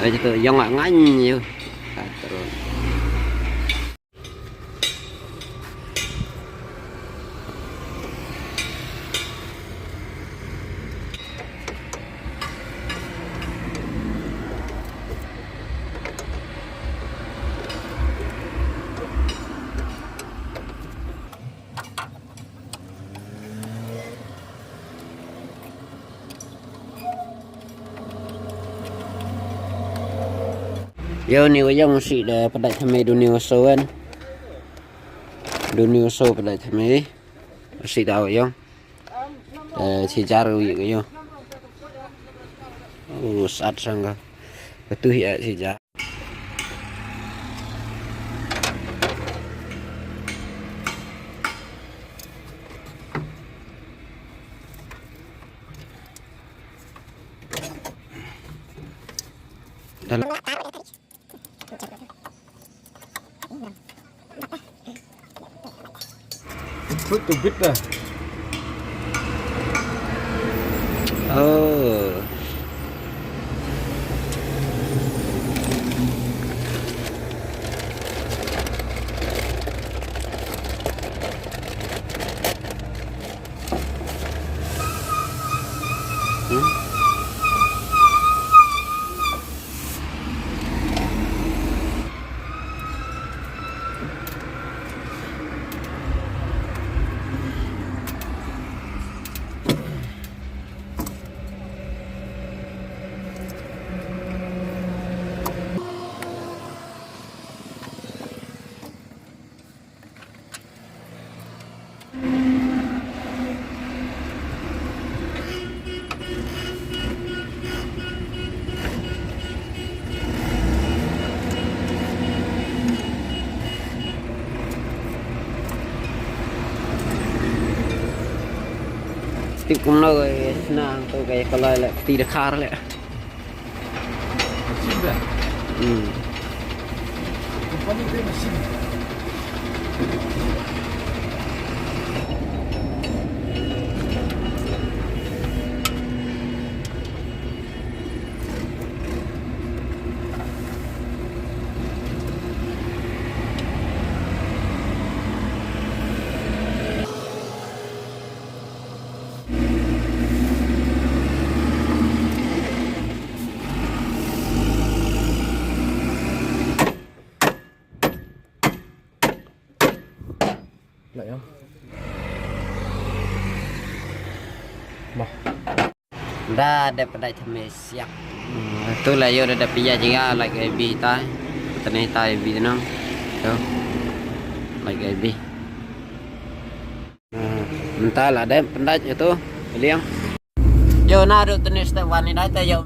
itu yang nggak nganyuh terus. Yo ni yang si dah pada kami dunia usaha kan. Dunia usaha pada kami si tahu yang si jaru gitu yo. Saat sangga betul ya si jaru. Dalam Tutup bit dah. oh tiếp cũng nói na tôi cái còn lại tí được khá lại. Mesin dah. Rupanya dia mesin. Lại không? Mau. Dah ada pada kami siap. Tu lah yo dah pijak juga like AB tai. Tani tai AB tu. Tu. Like AB. Entah lah ada pendat itu. Liang. Yo na duk tenis tak wani dah yo.